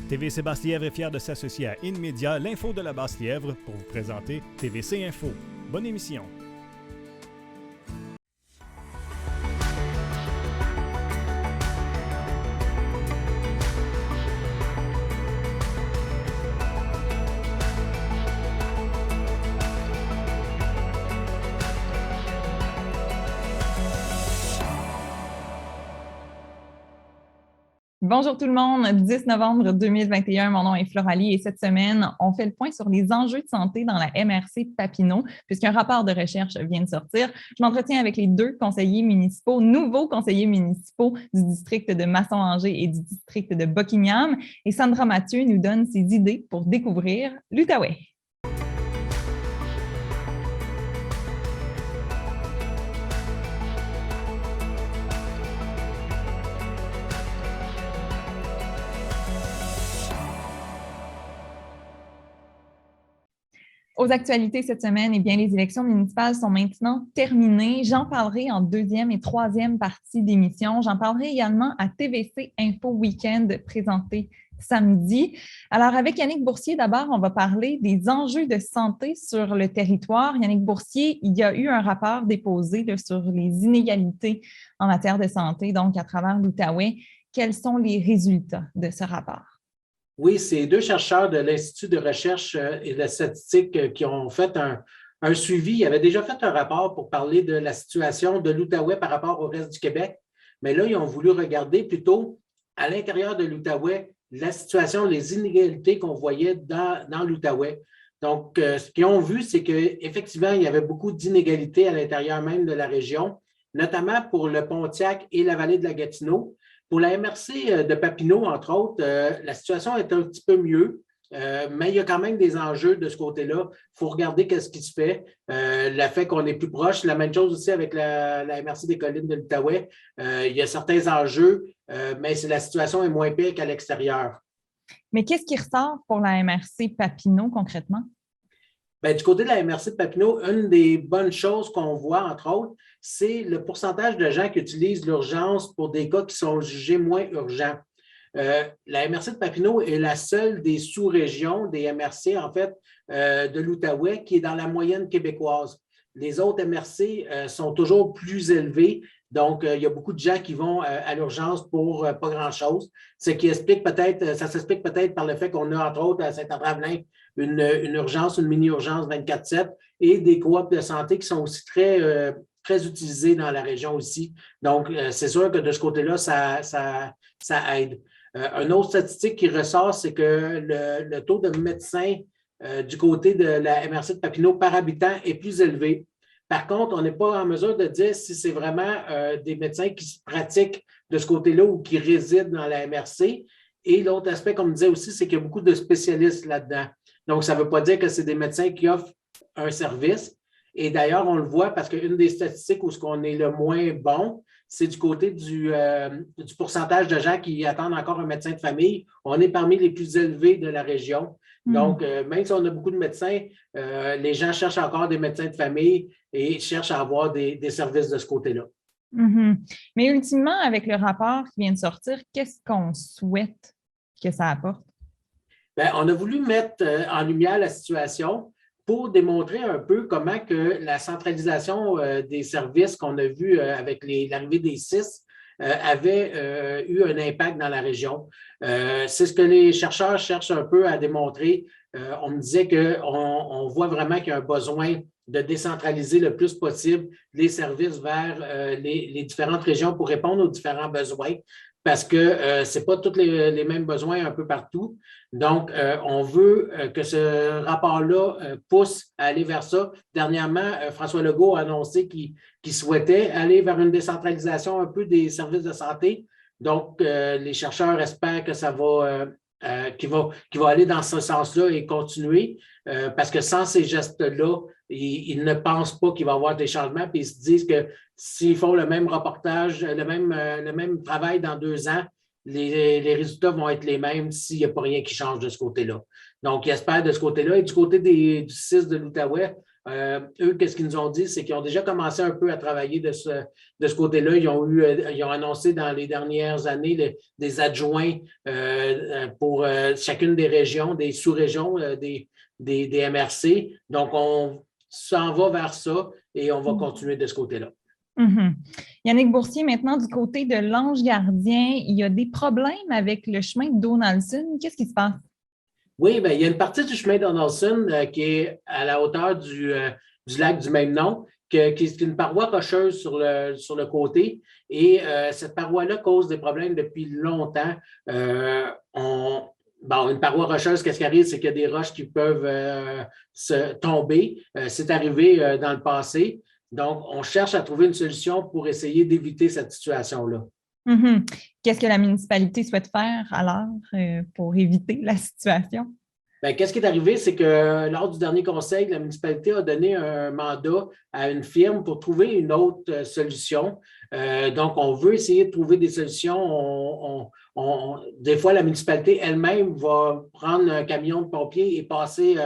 TVC Basse-Lièvre est fier de s'associer à InMedia, l'info de la Basse-Lièvre, pour vous présenter TVC Info. Bonne émission. Bonjour tout le monde, 10 novembre 2021, mon nom est Floralie et cette semaine, on fait le point sur les enjeux de santé dans la MRC Papineau puisqu'un rapport de recherche vient de sortir. Je m'entretiens avec les deux conseillers municipaux, nouveaux conseillers municipaux du district de Masson-Angers et du district de Buckingham et Sandra Mathieu nous donne ses idées pour découvrir l'Outaouais. Aux actualités cette semaine, eh bien, les élections municipales sont maintenant terminées. J'en parlerai en deuxième et troisième partie d'émission. J'en parlerai également à TVC Info Weekend présenté samedi. Alors, avec Yannick Boursier, d'abord, on va parler des enjeux de santé sur le territoire. Yannick Boursier, il y a eu un rapport déposé sur les inégalités en matière de santé, donc à travers l'Outaouais. Quels sont les résultats de ce rapport? Oui, c'est deux chercheurs de l'Institut de recherche et de statistique qui ont fait un suivi. Ils avaient déjà fait un rapport pour parler de la situation de l'Outaouais par rapport au reste du Québec, mais là, ils ont voulu regarder plutôt à l'intérieur de l'Outaouais la situation, les inégalités qu'on voyait dans l'Outaouais. Donc, ce qu'ils ont vu, c'est qu'effectivement, il y avait beaucoup d'inégalités à l'intérieur même de la région, notamment pour le Pontiac et la vallée de la Gatineau. Pour la MRC de Papineau, entre autres, la situation est un petit peu mieux, mais il y a quand même des enjeux de ce côté-là. Il faut regarder qu'est-ce qui se fait. Le fait qu'on est plus proche, la même chose aussi avec la MRC des collines de l'Outaouais. Il y a certains enjeux, mais la situation est moins pire qu'à l'extérieur. Mais qu'est-ce qui ressort pour la MRC Papineau concrètement? Bien, du côté de la MRC de Papineau, une des bonnes choses qu'on voit, entre autres, c'est le pourcentage de gens qui utilisent l'urgence pour des cas qui sont jugés moins urgents. La MRC de Papineau est la seule des sous-régions, des MRC, en fait, de l'Outaouais, qui est dans la moyenne québécoise. Les autres MRC sont toujours plus élevés. Donc, il y a beaucoup de gens qui vont à l'urgence pour pas grand-chose. Ce qui explique peut-être, ça s'explique peut-être par le fait qu'on a, entre autres, à Saint-André-Avelin, une urgence, une mini-urgence 24/7 et des coops de santé qui sont aussi très utilisés dans la région aussi. Donc, c'est sûr que de ce côté-là, ça aide. Une autre statistique qui ressort, c'est que le taux de médecins du côté de la MRC de Papineau par habitant est plus élevé. Par contre, on n'est pas en mesure de dire si c'est vraiment des médecins qui se pratiquent de ce côté-là ou qui résident dans la MRC. Et l'autre aspect, comme on disait aussi, c'est qu'il y a beaucoup de spécialistes là-dedans. Donc, ça ne veut pas dire que c'est des médecins qui offrent un service. Et d'ailleurs, on le voit parce qu'une des statistiques où on est le moins bon, c'est du côté du pourcentage de gens qui attendent encore un médecin de famille. On est parmi les plus élevés de la région. Donc, même si on a beaucoup de médecins, les gens cherchent encore des médecins de famille et cherchent à avoir des services de ce côté-là. Mais ultimement, avec le rapport qui vient de sortir, qu'est-ce qu'on souhaite que ça apporte? Bien, on a voulu mettre en lumière la situation pour démontrer un peu comment que la centralisation des services qu'on a vu avec l'arrivée des CIS avait eu un impact dans la région. C'est ce que les chercheurs cherchent un peu à démontrer. On me disait qu'on voit vraiment qu'il y a un besoin de décentraliser le plus possible les services vers les différentes régions pour répondre aux différents besoins, parce que ce n'est pas tous les mêmes besoins un peu partout. Donc, on veut que ce rapport-là pousse à aller vers ça. Dernièrement, François Legault a annoncé qu'il souhaitait aller vers une décentralisation un peu des services de santé. Donc, les chercheurs espèrent que ça va, qu'il va aller dans ce sens-là et continuer, parce que sans ces gestes-là, ils ne pensent pas qu'il va y avoir des changements, puis ils se disent que s'ils font le même reportage, le même travail dans 2 ans, les résultats vont être les mêmes s'il n'y a pas rien qui change de ce côté-là. Donc, ils espèrent de ce côté-là. Et du côté du CIS de l'Outaouais, eux, qu'est-ce qu'ils nous ont dit, c'est qu'ils ont déjà commencé un peu à travailler de ce côté-là. Ils ont annoncé dans les dernières années des adjoints pour chacune des régions, des sous-régions, des MRC. Donc, on s'en va vers ça et on va continuer de ce côté-là. Mm-hmm. Yannick Boursier, maintenant, du côté de l'Ange Gardien, il y a des problèmes avec le chemin de Donaldson. Qu'est-ce qui se passe? Oui, bien, il y a une partie du chemin Donaldson qui est à la hauteur du lac du même nom, qui est une paroi rocheuse sur le côté. Et cette paroi-là cause des problèmes depuis longtemps. Une paroi rocheuse, qu'est-ce qui arrive? C'est qu'il y a des roches qui peuvent se tomber. C'est arrivé dans le passé. Donc, on cherche à trouver une solution pour essayer d'éviter cette situation-là. Mm-hmm. Qu'est-ce que la municipalité souhaite faire alors pour éviter la situation? Bien, qu'est-ce qui est arrivé? C'est que lors du dernier conseil, la municipalité a donné un mandat à une firme pour trouver une autre solution. Donc, on veut essayer de trouver des solutions. Des fois, la municipalité elle-même va prendre un camion de pompiers et passer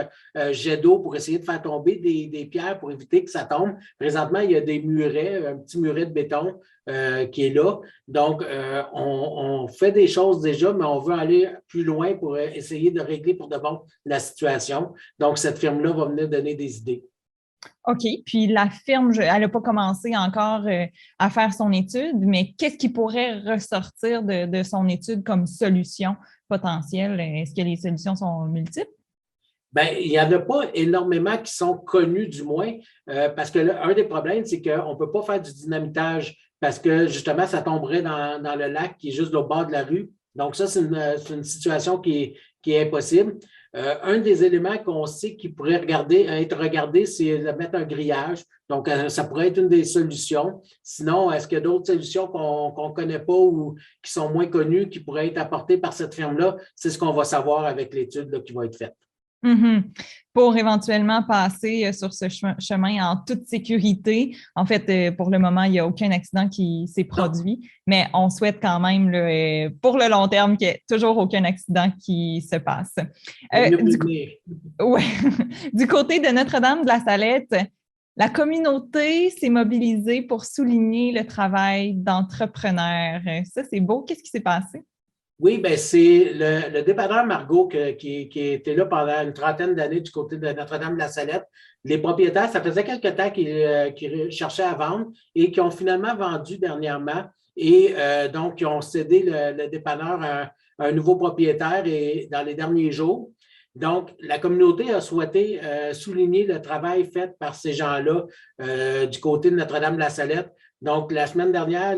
jet d'eau pour essayer de faire tomber des pierres pour éviter que ça tombe. Présentement, il y a des murets, un petit muret de béton qui est là. Donc, on fait des choses déjà, mais on veut aller plus loin pour essayer de régler pour de bon la situation. Donc, cette firme-là va venir donner des idées. OK. Puis la firme, elle n'a pas commencé encore à faire son étude, mais qu'est-ce qui pourrait ressortir de son étude comme solution potentielle? Est-ce que les solutions sont multiples? Bien, il n'y en a pas énormément qui sont connus, du moins, parce que un des problèmes, c'est qu'on ne peut pas faire du dynamitage parce que, justement, ça tomberait dans le lac qui est juste au bord de la rue. Donc, ça, c'est une situation qui est impossible. Un des éléments qu'on sait qui pourrait être regardé, c'est de mettre un grillage. Donc, ça pourrait être une des solutions. Sinon, est-ce qu'il y a d'autres solutions qu'on ne connaît pas ou qui sont moins connues, qui pourraient être apportées par cette firme-là? C'est ce qu'on va savoir avec l'étude qui va être faite. Mm-hmm. Pour éventuellement passer sur ce chemin en toute sécurité. En fait, pour le moment, il n'y a aucun accident qui s'est produit, mais on souhaite quand même, pour le long terme, qu'il n'y ait toujours aucun accident qui se passe. Du côté de Notre-Dame de la Salette, la communauté s'est mobilisée pour souligner le travail d'entrepreneurs. Ça, c'est beau. Qu'est-ce qui s'est passé? Oui, bien, c'est le dépanneur Margot qui était là pendant une trentaine d'années du côté de Notre-Dame de la Salette. Les propriétaires, ça faisait quelque temps qu'ils cherchaient à vendre et qui ont finalement vendu dernièrement. Et donc, ils ont cédé le dépanneur à un nouveau propriétaire dans les derniers jours. Donc, la communauté a souhaité souligner le travail fait par ces gens-là du côté de Notre-Dame de la Salette. Donc, la semaine dernière,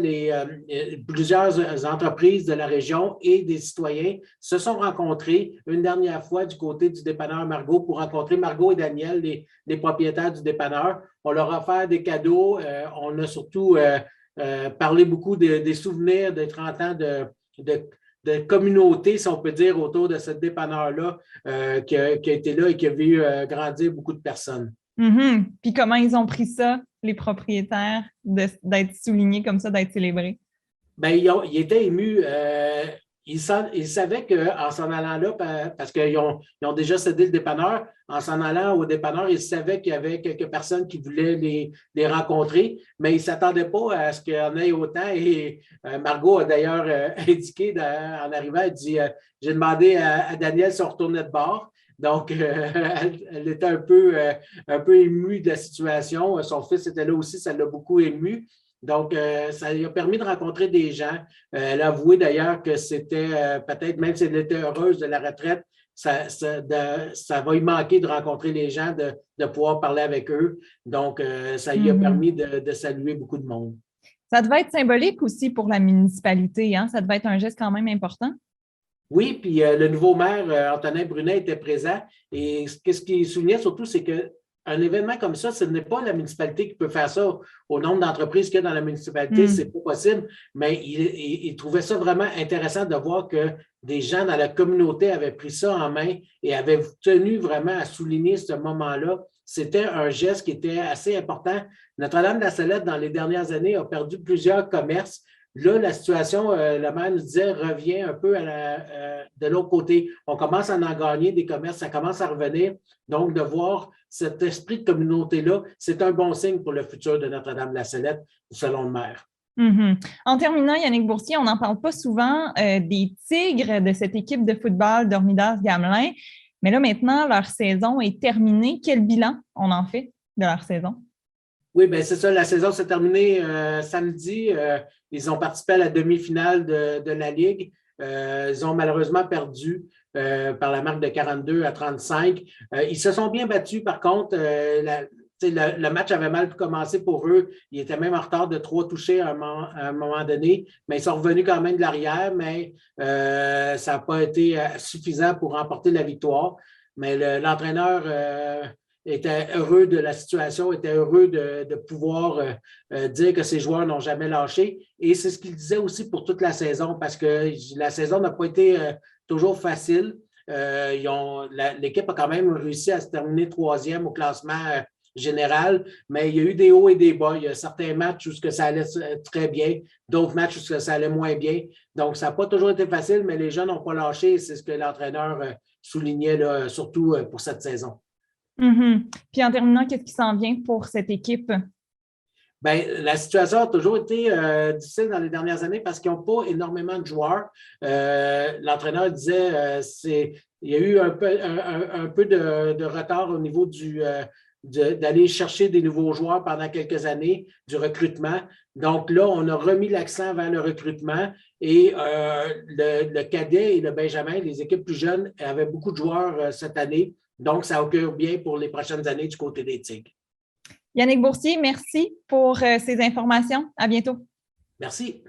plusieurs entreprises de la région et des citoyens se sont rencontrés une dernière fois du côté du dépanneur Margot pour rencontrer Margot et Daniel, les propriétaires du dépanneur. On leur a offert des cadeaux. On a surtout parlé beaucoup des souvenirs de 30 ans de communauté, si on peut dire, autour de ce dépanneur-là qui a été là et qui a vu grandir beaucoup de personnes. Mm-hmm. Puis comment ils ont pris ça, les propriétaires, d'être soulignés comme ça, d'être célébrés? Bien, ils étaient émus. Ils savaient qu'en s'en allant là, parce qu'ils ont déjà cédé le dépanneur, en s'en allant au dépanneur, ils savaient qu'il y avait quelques personnes qui voulaient les rencontrer, mais ils ne s'attendaient pas à ce qu'il y en ait autant. Et Margot a d'ailleurs indiqué en arrivant, elle dit « J'ai demandé à Daniel si on retournait de bord. » Donc, elle était un peu émue de la situation. Son fils était là aussi, ça l'a beaucoup ému. Donc, ça lui a permis de rencontrer des gens. Elle a avoué d'ailleurs que c'était peut-être, même si elle était heureuse de la retraite, ça va lui manquer de rencontrer les gens, de pouvoir parler avec eux. Donc, ça lui a permis de saluer beaucoup de monde. Ça devait être symbolique aussi pour la municipalité, hein? Ça devait être un geste quand même important. Oui, puis le nouveau maire, Antonin Brunet, était présent. Et ce qui soulignait surtout, c'est qu'un événement comme ça, ce n'est pas la municipalité qui peut faire ça au nombre d'entreprises qu'il y a dans la municipalité, c'est pas possible. Mais il trouvait ça vraiment intéressant de voir que des gens dans la communauté avaient pris ça en main et avaient tenu vraiment à souligner ce moment-là. C'était un geste qui était assez important. Notre-Dame de la Salette, dans les dernières années, a perdu plusieurs commerces. Là, la situation, le maire nous disait, revient un peu de l'autre côté. On commence à en gagner des commerces, ça commence à revenir. Donc, de voir cet esprit de communauté-là, c'est un bon signe pour le futur de Notre-Dame-la-Salette, selon le maire. Mm-hmm. En terminant, Yannick Boursier, on n'en parle pas souvent des Tigres de cette équipe de football d'Ormidas-Gamelin. Mais là, maintenant, leur saison est terminée. Quel bilan on en fait de leur saison? Oui, bien, c'est ça. La saison s'est terminée samedi. Ils ont participé à la demi-finale de la Ligue. Ils ont malheureusement perdu par la marque de 42-35. Ils se sont bien battus, par contre. Le match avait mal commencé pour eux. Ils étaient même en retard de 3 touchés à un moment donné, mais ils sont revenus quand même de l'arrière, mais ça n'a pas été suffisant pour remporter la victoire. Mais l'entraîneur était heureux de la situation, était heureux de pouvoir dire que ses joueurs n'ont jamais lâché. Et c'est ce qu'il disait aussi pour toute la saison, parce que la saison n'a pas été toujours facile. L'équipe a quand même réussi à se terminer 3e au classement général, mais il y a eu des hauts et des bas. Il y a certains matchs où ça allait très bien, d'autres matchs où ça allait moins bien. Donc, ça n'a pas toujours été facile, mais les jeunes n'ont pas lâché. C'est ce que l'entraîneur soulignait, là, surtout pour cette saison. Mm-hmm. Puis en terminant, qu'est-ce qui s'en vient pour cette équipe? Bien, la situation a toujours été difficile dans les dernières années parce qu'ils n'ont pas énormément de joueurs. L'entraîneur disait il y a eu un peu de retard au niveau d'aller chercher des nouveaux joueurs pendant quelques années, du recrutement. Donc là, on a remis l'accent vers le recrutement et le cadet et le Benjamin, les équipes plus jeunes, avaient beaucoup de joueurs cette année. Donc, ça augure bien pour les prochaines années du côté des Tigres. Yannick Boursier, merci pour ces informations. À bientôt. Merci.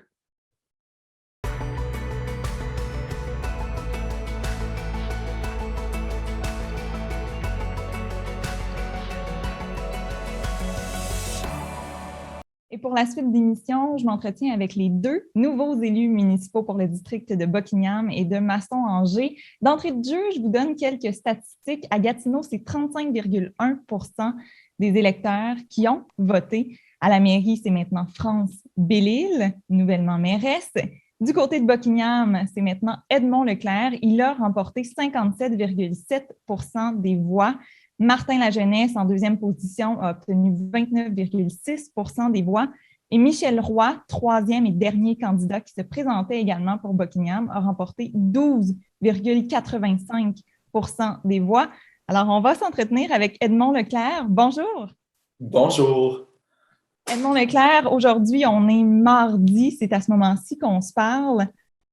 Et pour la suite d'émission, je m'entretiens avec les 2 nouveaux élus municipaux pour le district de Buckingham et de Masson-Angers. D'entrée de jeu, je vous donne quelques statistiques. À Gatineau, c'est 35,1 % des électeurs qui ont voté. À la mairie, c'est maintenant France Bellil, nouvellement mairesse. Du côté de Buckingham, c'est maintenant Edmond Leclerc. Il a remporté 57,7 % des voix. Martin Lajeunesse, en 2e position, a obtenu 29,6 % des voix. Et Michel Roy, 3e et dernier candidat qui se présentait également pour Buckingham, a remporté 12,85 % des voix. Alors, on va s'entretenir avec Edmond Leclerc. Bonjour. Bonjour. Edmond Leclerc, aujourd'hui, on est mardi. C'est à ce moment-ci qu'on se parle.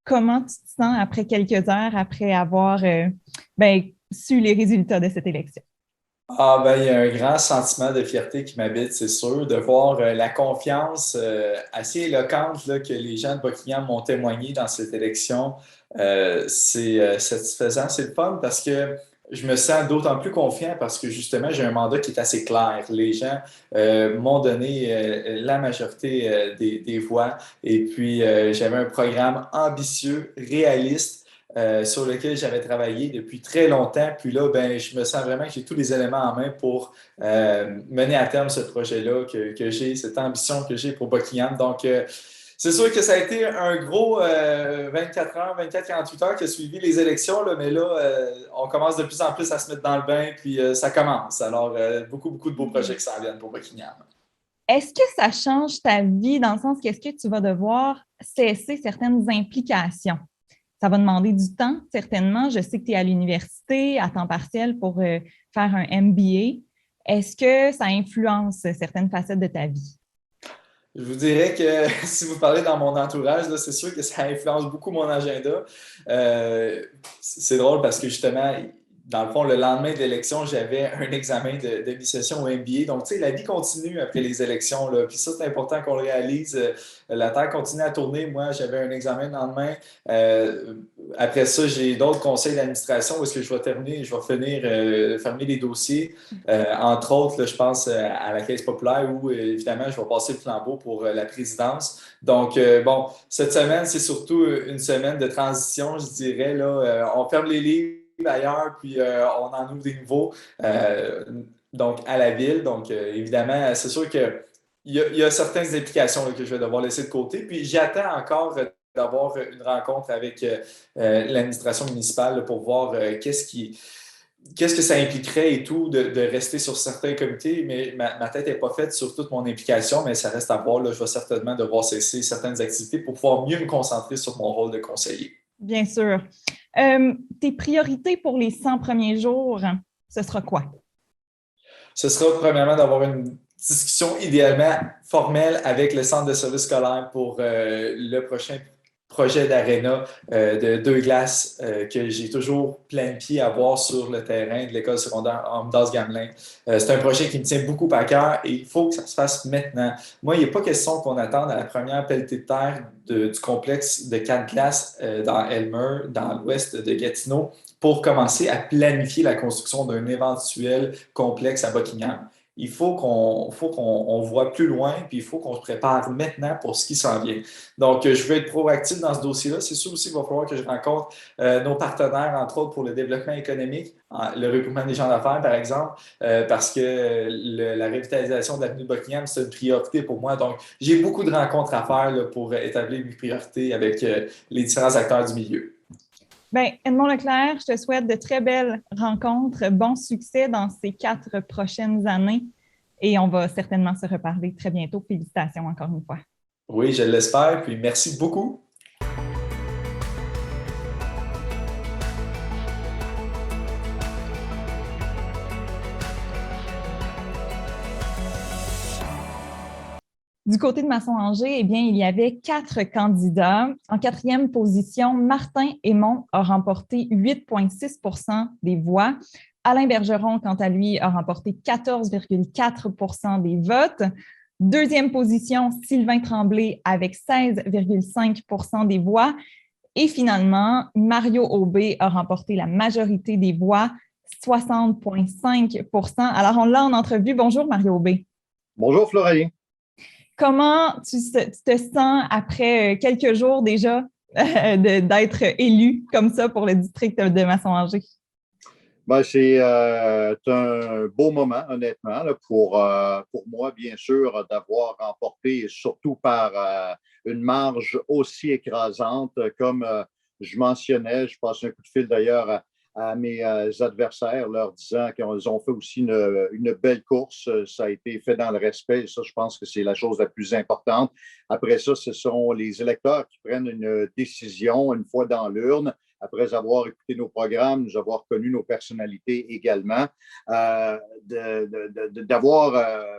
Comment tu te sens après quelques heures, après avoir su les résultats de cette élection? Il y a un grand sentiment de fierté qui m'habite, c'est sûr, de voir la confiance assez éloquente là, que les gens de Buckingham m'ont témoigné dans cette élection. C'est satisfaisant, c'est le fun parce que je me sens d'autant plus confiant parce que justement, j'ai un mandat qui est assez clair. Les gens m'ont donné la majorité des voix et puis j'avais un programme ambitieux, réaliste, sur lequel j'avais travaillé depuis très longtemps. Puis là, je me sens vraiment que j'ai tous les éléments en main pour mener à terme ce projet-là que j'ai, cette ambition que j'ai pour Buckingham. Donc, c'est sûr que ça a été un gros 24-48 heures qui a suivi les élections, là, mais là, on commence de plus en plus à se mettre dans le bain, puis ça commence. Alors, beaucoup de beaux projets qui s'en viennent pour Buckingham. Est-ce que ça change ta vie dans le sens qu'est-ce que tu vas devoir cesser certaines implications? Ça va demander du temps, certainement. Je sais que tu es à l'université, à temps partiel, pour faire un MBA. Est-ce que ça influence certaines facettes de ta vie? Je vous dirais que si vous parlez dans mon entourage, là, c'est sûr que ça influence beaucoup mon agenda. C'est drôle parce que justement, dans le fond, le lendemain de l'élection, j'avais un examen de mi-session au MBA. Donc, tu sais, la vie continue après les élections, là. Puis ça, c'est important qu'on le réalise. La Terre continue à tourner. Moi, j'avais un examen le lendemain. Après ça, j'ai d'autres conseils d'administration où est-ce que je vais fermer les dossiers. Entre autres, là, je pense à la Caisse populaire où, évidemment, je vais passer le flambeau pour la présidence. Donc, cette semaine, c'est surtout une semaine de transition, je dirais. Là, on ferme les livres ailleurs, puis on en ouvre des nouveaux donc à la ville. Donc, évidemment, c'est sûr que il y a certaines implications là, que je vais devoir laisser de côté. Puis j'attends encore d'avoir une rencontre avec l'administration municipale là, pour voir qu'est-ce que ça impliquerait et tout de rester sur certains comités. Mais ma tête n'est pas faite sur toute mon implication, mais ça reste à voir. Là, je vais certainement devoir cesser certaines activités pour pouvoir mieux me concentrer sur mon rôle de conseiller. Bien sûr. Tes priorités pour les 100 premiers jours, ce sera quoi? Ce sera premièrement d'avoir une discussion idéalement formelle avec le centre de services scolaires pour le prochain projet d'aréna de 2 glaces que j'ai toujours planifié à voir sur le terrain de l'école secondaire Amdas-Gamelin. C'est un projet qui me tient beaucoup à cœur et il faut que ça se fasse maintenant. Moi, il n'est pas question qu'on attende à la première pelletée de terre du complexe de 4 glaces dans Elmer, dans l'ouest de Gatineau, pour commencer à planifier la construction d'un éventuel complexe à Buckingham. Il faut qu'on voit plus loin, puis il faut qu'on se prépare maintenant pour ce qui s'en vient. Donc, je veux être proactif dans ce dossier-là. C'est sûr aussi qu'il va falloir que je rencontre nos partenaires, entre autres pour le développement économique, le regroupement des gens d'affaires, par exemple, parce que la revitalisation de l'avenue de Buckingham, c'est une priorité pour moi. Donc, j'ai beaucoup de rencontres à faire là, pour établir mes priorités avec les différents acteurs du milieu. Bien, Edmond Leclerc, je te souhaite de très belles rencontres, bon succès dans ces 4 prochaines années et on va certainement se reparler très bientôt. Félicitations encore une fois. Oui, je l'espère, puis merci beaucoup. Du côté de Masson-Angers, eh bien, il y avait 4 candidats. En 4e position, Martin Aymon a remporté 8,6 % des voix. Alain Bergeron, quant à lui, a remporté 14,4 % des votes. 2e position, Sylvain Tremblay avec 16,5 % des voix. Et finalement, Mario Aubé a remporté la majorité des voix, 60,5 %. Alors, on l'a en entrevue. Bonjour, Mario Aubé. Bonjour, Floralie. Comment tu te sens après quelques jours déjà d'être élu comme ça pour le district de Masson-Angers? Ben, c'est un beau moment, honnêtement, là, pour moi, bien sûr, d'avoir remporté, surtout par une marge aussi écrasante, comme je mentionnais. Je passe un coup de fil d'ailleurs à mes adversaires, leur disant qu'ils ont fait aussi une belle course. Ça a été fait dans le respect. Et ça, je pense que c'est la chose la plus importante. Après ça, ce sont les électeurs qui prennent une décision une fois dans l'urne, après avoir écouté nos programmes, nous avoir connu nos personnalités également, d'avoir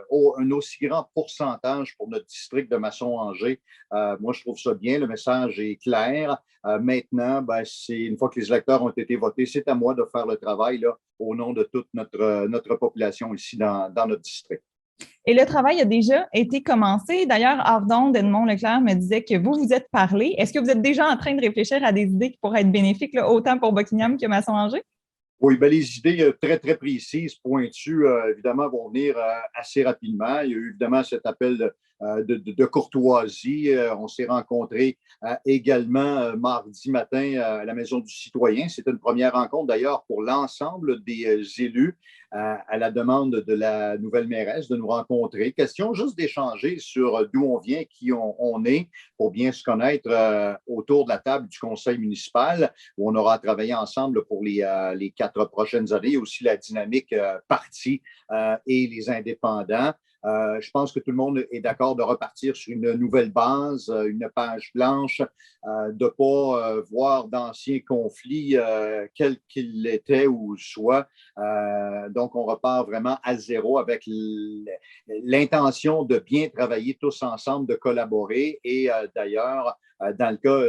un aussi grand pourcentage pour notre district de Masson-Angers. Moi, je trouve ça bien. Le message est clair. Maintenant, ben, une fois que les électeurs ont été votés, c'est à moi de faire le travail là, au nom de toute notre population ici dans notre district. Et le travail a déjà été commencé. D'ailleurs, Ardon d'Edmond Leclerc me disait que vous êtes parlé. Est-ce que vous êtes déjà en train de réfléchir à des idées qui pourraient être bénéfiques là, autant pour Buckingham que Masson-Angers? Oui, bien, les idées très, très précises, pointues, évidemment, vont venir assez rapidement. Il y a eu évidemment cet appel de courtoisie. On s'est rencontrés également mardi matin à la Maison du Citoyen. C'est une première rencontre, d'ailleurs, pour l'ensemble des élus à la demande de la nouvelle mairesse de nous rencontrer. Question juste d'échanger sur d'où on vient, qui on est, pour bien se connaître autour de la table du conseil municipal, où on aura travaillé ensemble pour les 4 prochaines années. Il y a aussi la dynamique parti et les indépendants. Je pense que tout le monde est d'accord de repartir sur une nouvelle base, une page blanche, de ne pas voir d'anciens conflits, quels qu'ils étaient ou soient. Donc, on repart vraiment à zéro avec l'intention de bien travailler tous ensemble, de collaborer. Et d'ailleurs, dans le cas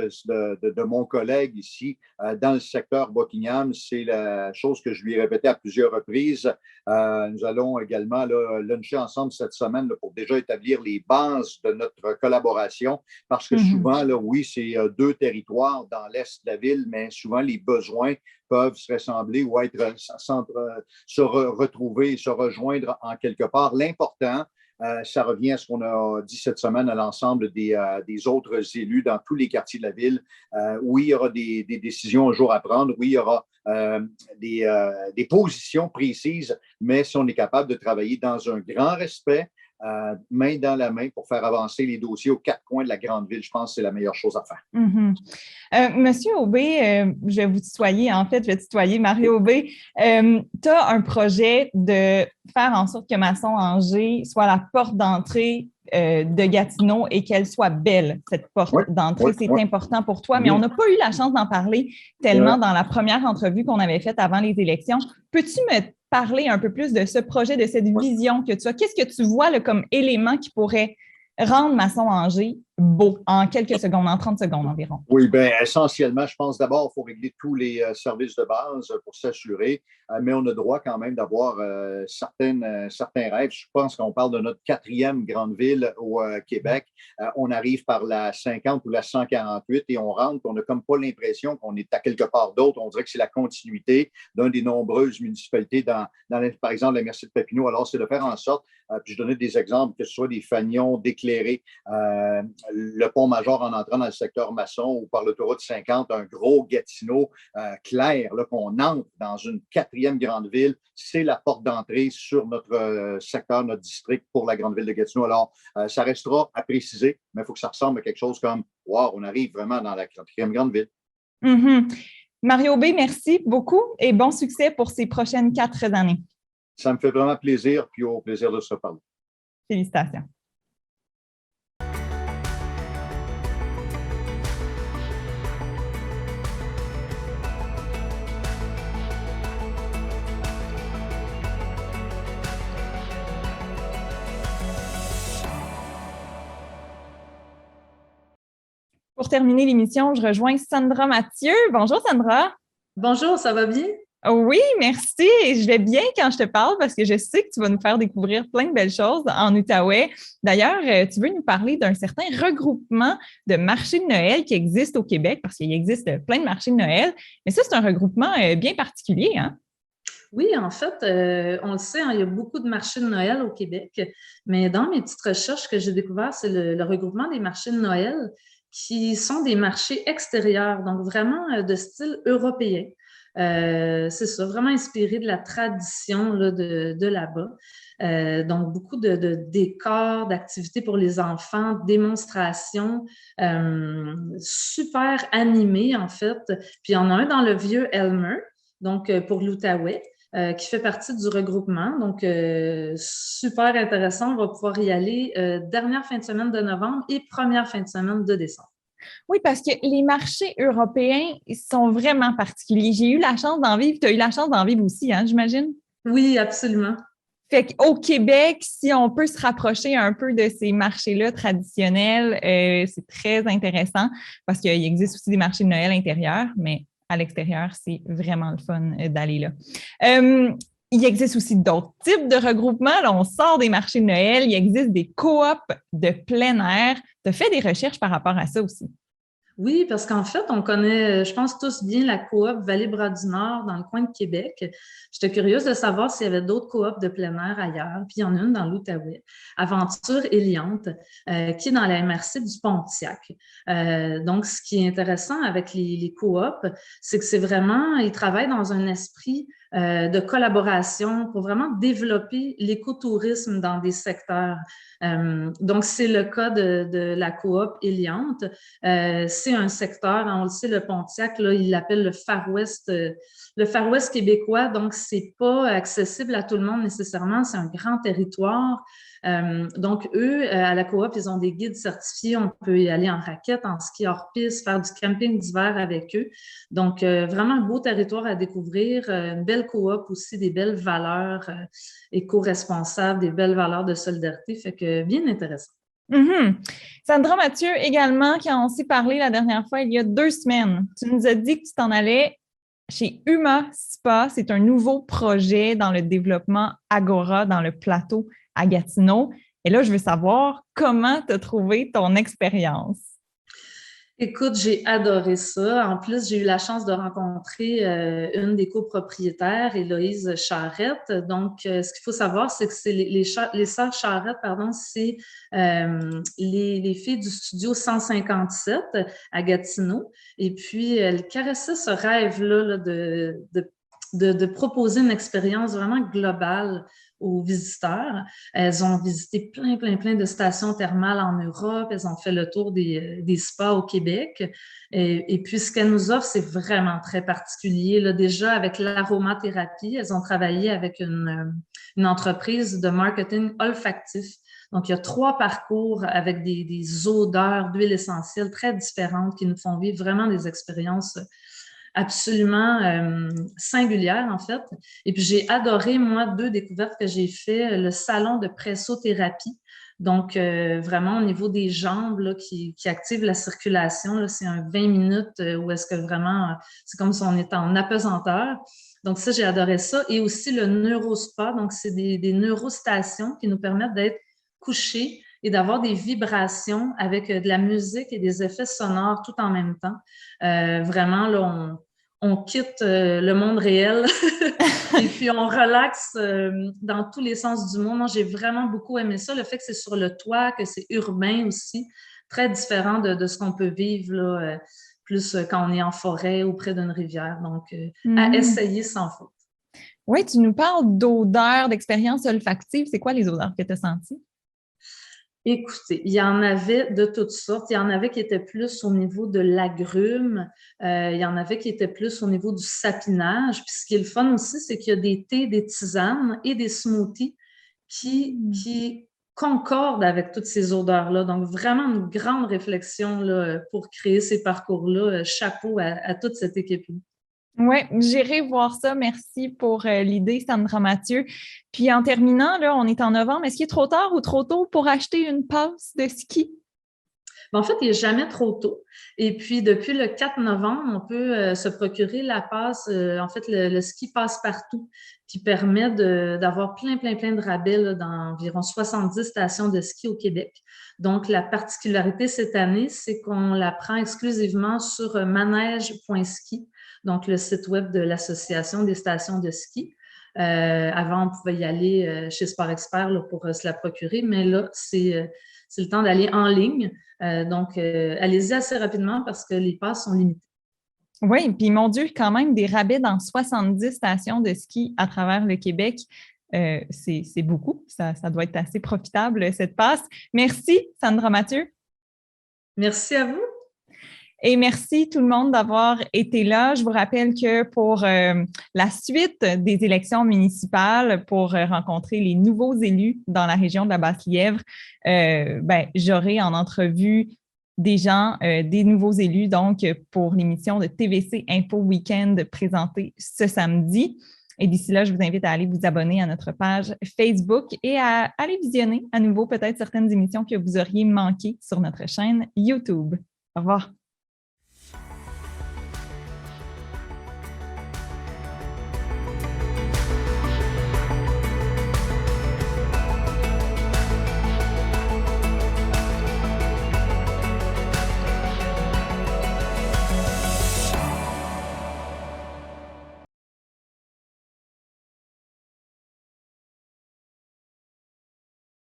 de mon collègue ici, dans le secteur Buckingham, c'est la chose que je lui ai répétée à plusieurs reprises. Nous allons également là, luncher ensemble cette semaine là, pour déjà établir les bases de notre collaboration parce que souvent, là, oui, c'est 2 territoires dans l'est de la ville, mais souvent les besoins peuvent se ressembler ou se retrouver, se rejoindre en quelque part. L'important, ça revient à ce qu'on a dit cette semaine à l'ensemble des autres élus dans tous les quartiers de la ville. Oui, il y aura des décisions un jour à prendre. Oui, il y aura des positions précises, mais si on est capable de travailler dans un grand respect, main dans la main pour faire avancer les dossiers aux 4 coins de la grande ville. Je pense que c'est la meilleure chose à faire. Monsieur Aubé, je vais vous tutoyer, en fait, je vais tutoyer Mario Aubé. Tu as un projet de faire en sorte que Masson-Angers soit la porte d'entrée de Gatineau et qu'elle soit belle, cette porte d'entrée. C'est important pour toi, mais on n'a pas eu la chance d'en parler tellement dans la première entrevue qu'on avait faite avant les élections. Peux-tu me parler un peu plus de ce projet, de cette vision que tu as? Qu'est-ce que tu vois là, comme élément qui pourrait rendre Masson-Angers beau en quelques secondes, en 30 secondes environ? Oui, bien, essentiellement, je pense d'abord, il faut régler tous les services de base pour s'assurer, mais on a droit quand même d'avoir certains rêves. Je pense qu'on parle de notre 4e grande ville au Québec. On arrive par la 50 ou la 148 et on rentre, on n'a comme pas l'impression qu'on est à quelque part d'autre. On dirait que c'est la continuité d'une des nombreuses municipalités par exemple, la MRC de Papineau. Alors, c'est de faire en sorte, puis je donnais des exemples, que ce soit des fanions d'éclairés, le pont Major en entrant dans le secteur Masson ou par l'autoroute 50, un gros Gatineau clair, là, qu'on entre dans une 4e grande ville. C'est la porte d'entrée sur notre secteur, notre district pour la grande ville de Gatineau. Alors, ça restera à préciser, mais il faut que ça ressemble à quelque chose comme « Wow, on arrive vraiment dans la 4e grande ville ». Mario Aubé, merci beaucoup et bon succès pour ces prochaines 4 années. Ça me fait vraiment plaisir, puis au plaisir de se parler. Félicitations. Pour terminer l'émission, je rejoins Sandra Mathieu. Bonjour Sandra. Bonjour, ça va bien? Oui, merci. Je vais bien quand je te parle parce que je sais que tu vas nous faire découvrir plein de belles choses en Outaouais. D'ailleurs, tu veux nous parler d'un certain regroupement de marchés de Noël qui existe au Québec parce qu'il existe plein de marchés de Noël. Mais ça, c'est un regroupement bien particulier, hein? Oui, en fait, on le sait, hein, il y a beaucoup de marchés de Noël au Québec. Mais dans mes petites recherches que j'ai découvert, c'est le regroupement des marchés de Noël qui sont des marchés extérieurs, donc vraiment de style européen. C'est ça, vraiment inspiré de la tradition là, de là-bas. Donc, beaucoup de décors, d'activités pour les enfants, démonstrations, super animées en fait. Puis, il y en a un dans le vieux Elmer, donc pour l'Outaouais, qui fait partie du regroupement. Donc, super intéressant. On va pouvoir y aller dernière fin de semaine de novembre et première fin de semaine de décembre. Oui, parce que les marchés européens sont vraiment particuliers. J'ai eu la chance d'en vivre. Tu as eu la chance d'en vivre aussi, hein, j'imagine? Oui, absolument. Fait qu'au Québec, si on peut se rapprocher un peu de ces marchés-là traditionnels, c'est très intéressant parce qu'il existe aussi des marchés de Noël intérieurs, mais à l'extérieur, c'est vraiment le fun d'aller là. Il existe aussi d'autres types de regroupements. Là, on sort des marchés de Noël. Il existe des coops de plein air. Tu as fait des recherches par rapport à ça aussi? Oui, parce qu'en fait, on connaît, je pense tous bien la coop Vallée-Bras-du-Nord dans le coin de Québec. J'étais curieuse de savoir s'il y avait d'autres coops de plein air ailleurs. Puis il y en a une dans l'Outaouais, Aventure Éliante, qui est dans la MRC du Pontiac. Donc, ce qui est intéressant avec les coops, c'est que c'est vraiment, ils travaillent dans un esprit de collaboration pour vraiment développer l'écotourisme dans des secteurs. Donc, c'est le cas de la coop Éliante. C'est un secteur, on le sait, le Pontiac, là, il l'appelle le Far West québécois, donc c'est pas accessible à tout le monde nécessairement, c'est un grand territoire. Donc, eux, à la coop, ils ont des guides certifiés, on peut y aller en raquette, en ski hors-piste, faire du camping d'hiver avec eux. Donc, vraiment un beau territoire à découvrir, une belle coop aussi, des belles valeurs éco-responsables, des belles valeurs de solidarité, fait que bien intéressant. Sandra Mathieu, également, quand on s'est parlé la dernière fois, il y a 2 semaines, tu nous as dit que tu t'en allais chez Uma Spa. C'est un nouveau projet dans le développement Agora, dans le plateau à Gatineau. Et là, je veux savoir comment tu as trouvé ton expérience. Écoute, j'ai adoré ça. En plus, j'ai eu la chance de rencontrer une des copropriétaires, Héloïse Charrette. Donc, ce qu'il faut savoir, c'est que c'est les sœurs Charrette, pardon, c'est les filles du studio 157 à Gatineau. Et puis, elles caressaient ce rêve-là là, de de proposer une expérience vraiment globale aux visiteurs. Elles ont visité plein de stations thermales en Europe. Elles ont fait le tour des spas au Québec. Et puis, ce qu'elles nous offrent, c'est vraiment très particulier. Là, déjà, avec l'aromathérapie, elles ont travaillé avec une entreprise de marketing olfactif. Donc, il y a 3 parcours avec des odeurs d'huile essentielle très différentes qui nous font vivre vraiment des expériences absolument singulière, en fait. Et puis, j'ai adoré, moi, 2 découvertes que j'ai fait, le salon de pressothérapie. Donc, vraiment, au niveau des jambes là, qui active la circulation, là, c'est un 20 minutes où est-ce que vraiment, c'est comme si on était en apesanteur. Donc, ça, j'ai adoré ça. Et aussi le neurospa. Donc, c'est des neurostations qui nous permettent d'être couchés et d'avoir des vibrations avec de la musique et des effets sonores tout en même temps. Vraiment, là, on quitte le monde réel et puis on relaxe dans tous les sens du monde. Moi, j'ai vraiment beaucoup aimé ça. Le fait que c'est sur le toit, que c'est urbain aussi, très différent de ce qu'on peut vivre là, plus quand on est en forêt ou près d'une rivière. Donc, à essayer sans faute. Oui, tu nous parles d'odeurs, d'expériences olfactives. C'est quoi les odeurs que tu as senties? Écoutez, il y en avait de toutes sortes. Il y en avait qui étaient plus au niveau de l'agrume. Il y en avait qui étaient plus au niveau du sapinage. Puis ce qui est le fun aussi, c'est qu'il y a des thés, des tisanes et des smoothies qui concordent avec toutes ces odeurs-là. Donc, vraiment une grande réflexion là, pour créer ces parcours-là. Chapeau à toute cette équipe-là. Oui, j'irai voir ça. Merci pour l'idée, Sandra Mathieu. Puis en terminant, là, on est en novembre. Est-ce qu'il est trop tard ou trop tôt pour acheter une passe de ski? En fait, il n'est jamais trop tôt. Et puis, depuis le 4 novembre, on peut se procurer la passe, en fait, le ski passe-partout, qui permet d'avoir plein de rabais là, dans environ 70 stations de ski au Québec. Donc, la particularité cette année, c'est qu'on la prend exclusivement sur manège.ski, donc le site web de l'Association des stations de ski. Avant, on pouvait y aller chez Sport Expert là, pour se la procurer, mais là, c'est le temps d'aller en ligne. Donc, allez-y assez rapidement parce que les passes sont limitées. Oui, puis mon Dieu, quand même des rabais dans 70 stations de ski à travers le Québec. C'est beaucoup. Ça doit être assez profitable, cette passe. Merci, Sandra Mathieu. Merci à vous. Et merci tout le monde d'avoir été là. Je vous rappelle que pour la suite des élections municipales, pour rencontrer les nouveaux élus dans la région de la Basse-Lièvre, j'aurai en entrevue des gens, des nouveaux élus, donc pour l'émission de TVC Info Weekend présentée ce samedi. Et d'ici là, je vous invite à aller vous abonner à notre page Facebook et à aller visionner à nouveau peut-être certaines émissions que vous auriez manquées sur notre chaîne YouTube. Au revoir.